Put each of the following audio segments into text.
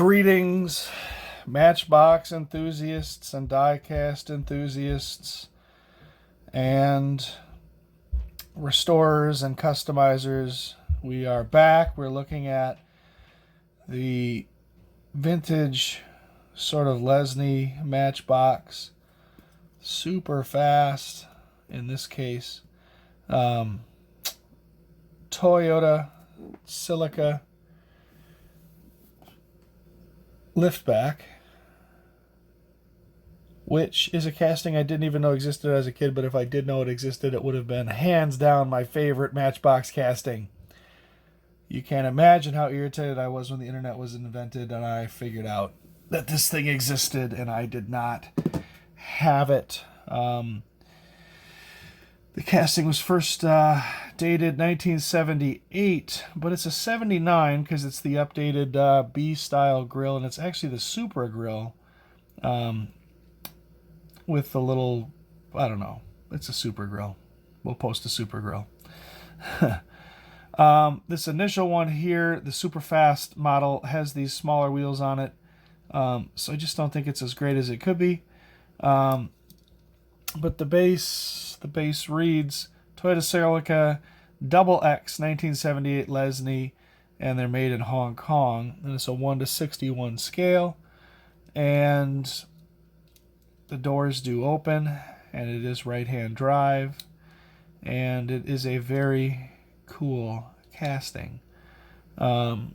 Greetings, Matchbox enthusiasts and diecast enthusiasts and restorers and customizers. We are back. We're looking at the vintage sort of Lesney Matchbox. Super fast in this case. Toyota Celica liftback, which is a casting I didn't even know existed as a kid, but if I did know it existed, it would have been hands down my favorite Matchbox casting. You can't imagine how irritated I was when the internet was invented and I figured out that this thing existed and I did not have it. The casting was first dated 1978, but it's a 79 because it's the updated B-style grill, and it's actually the Supra grill with the little, I don't know, it's a Super grill. We'll post a Super grill. This initial one here, the super fast model, has these smaller wheels on it, so I just don't think it's as great as it could be. But the base reads Toyota Celica Double X 1978 Lesney, and they're made in Hong Kong. And it's a 1:61 scale, and the doors do open, and it is right-hand drive, and it is a very cool casting. The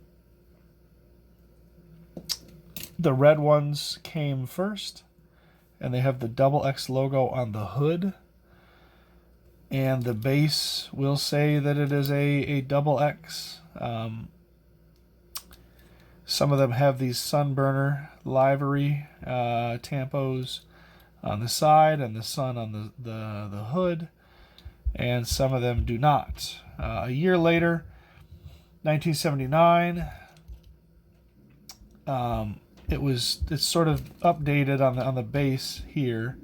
red ones came first, and they have the Double X logo on the hood, and the base will say that it is a Double X. Some of them have these Sunburner livery tampos on the side and the sun on the hood, and some of them do not. A year later, 1979, it's sort of updated on the base here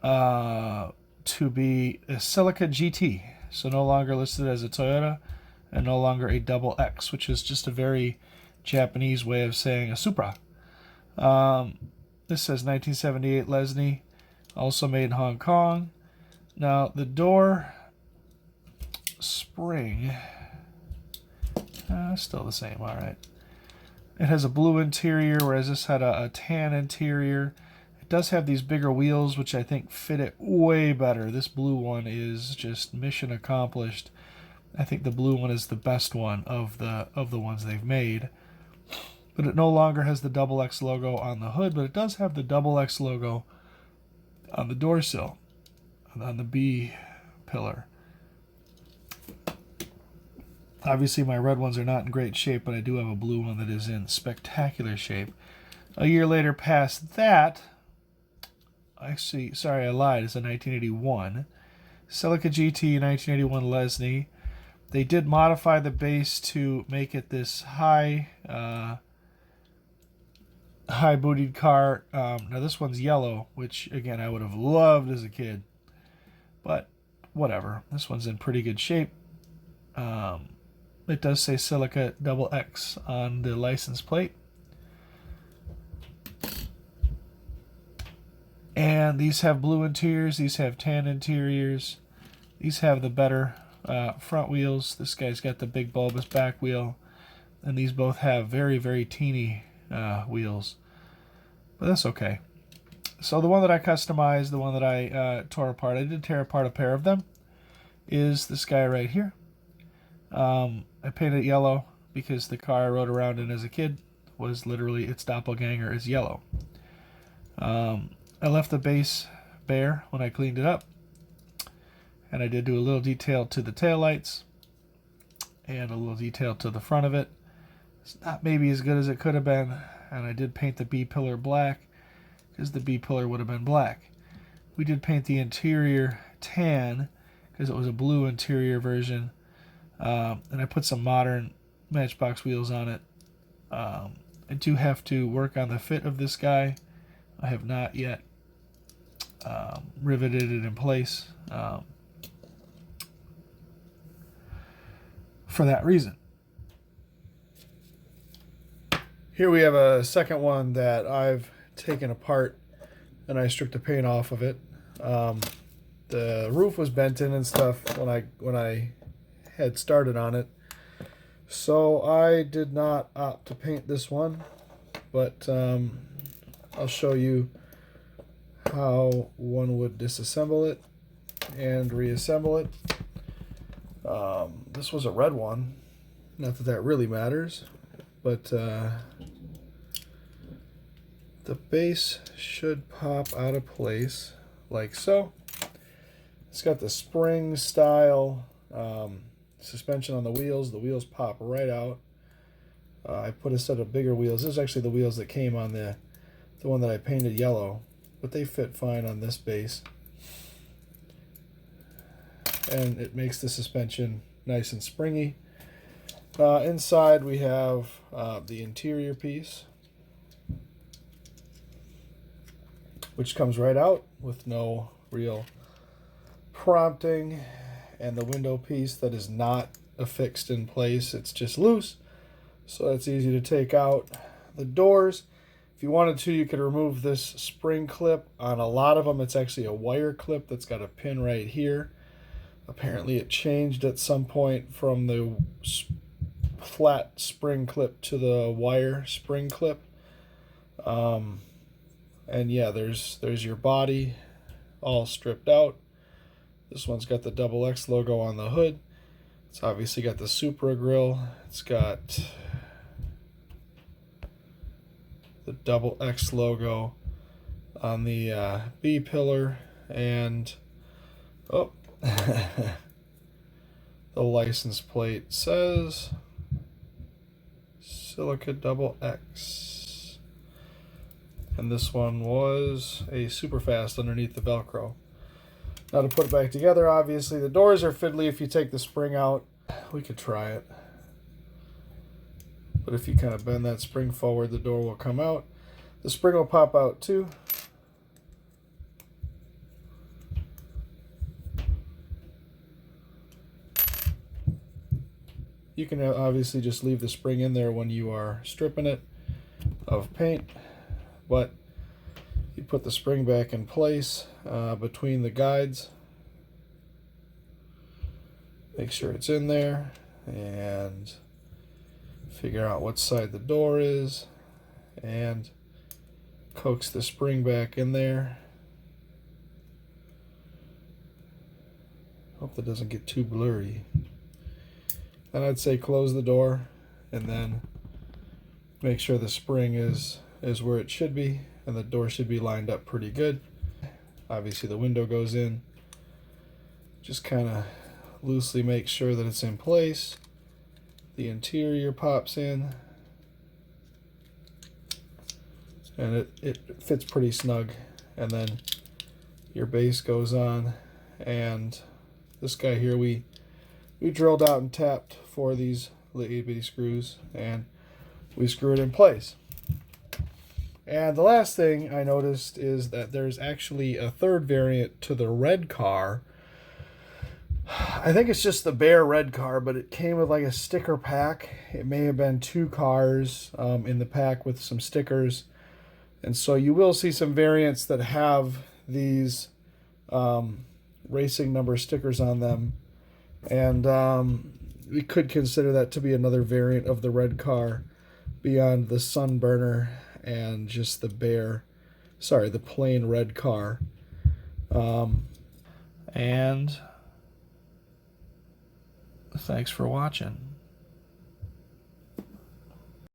to be a Celica GT, so no longer listed as a Toyota and no longer a Double X, which is just a very Japanese way of saying a Supra. This says 1978 Lesney, also made in Hong Kong. Now the door spring, still the same. All right. It has a blue interior, whereas this had a tan interior. It does have these bigger wheels, which I think fit it way better. This blue one is just mission accomplished. I think the blue one is the best one of the ones they've made. But it no longer has the Double X logo on the hood, but it does have the Double X logo on the door sill, on the B pillar. Obviously, my red ones are not in great shape, but I do have a blue one that is in spectacular shape. A year later, past that, actually, sorry, I lied. It's a 1981 Celica GT 1981 Lesney. They did modify the base to make it this high-bootied car. Now this one's yellow, which again I would have loved as a kid, but whatever. This one's in pretty good shape. It does say Celica Double X on the license plate. And these have blue interiors. These have tan interiors. These have the better front wheels. This guy's got the big bulbous back wheel. And these both have very, very teeny wheels. But that's okay. So the one that I customized, the one that I tore apart, I did tear apart a pair of them, is this guy right here. I painted it yellow because the car I rode around in as a kid was literally its doppelganger is yellow. I left the base bare when I cleaned it up, and I did do a little detail to the taillights and a little detail to the front of it. It's not maybe as good as it could have been, and I did paint the B pillar black because the B pillar would have been black. We did paint the interior tan because it was a blue interior version. And I put some modern Matchbox wheels on it. I do have to work on the fit of this guy. I have not yet riveted it in place for that reason. Here we have a second one that I've taken apart and I stripped the paint off of it. The roof was bent in and stuff when I had started on it, so I did not opt to paint this one, but I'll show you how one would disassemble it and reassemble it. This was a red one, not that that really matters, but the base should pop out of place like so. It's got the spring style suspension on the wheels. The wheels pop right out. I put a set of bigger wheels. This is actually the wheels that came on the one that I painted yellow, but they fit fine on this base. And it makes the suspension nice and springy. Inside we have the interior piece, which comes right out with no real prompting, and the window piece that is not affixed in place, it's just loose, so that's easy to take out. The doors, if you wanted to, you could remove this spring clip. On a lot of them it's actually a wire clip that's got a pin right here. Apparently it changed at some point from the flat spring clip to the wire spring clip. And yeah, there's your body all stripped out. This one's got the double X logo on the hood. It's obviously got the Supra grille. It's got the double X logo on the B pillar, and oh, the license plate says Celica double X. And this one was a super fast underneath the Velcro. Now to put it back together, obviously the doors are fiddly if you take the spring out. We could try it. But if you kind of bend that spring forward, the door will come out. The spring will pop out too. You can obviously just leave the spring in there when you are stripping it of paint, but you put the spring back in place between the guides. Make sure it's in there and figure out what side the door is and coax the spring back in there. Hope that doesn't get too blurry. Then I'd say close the door and then make sure the spring is where it should be, and the door should be lined up pretty good. Obviously the window goes in. Just kind of loosely make sure that it's in place. The interior pops in, and it fits pretty snug. And then your base goes on, and this guy here we drilled out and tapped for these little itty-bitty screws, and we screw it in place. And the last thing I noticed is that there's actually a third variant to the red car. I think it's just the bare red car, but it came with like a sticker pack. It may have been 2 cars in the pack with some stickers. And so you will see some variants that have these racing number stickers on them. And we could consider that to be another variant of the red car beyond the Sunburner and just the the plain red car. And thanks for watching.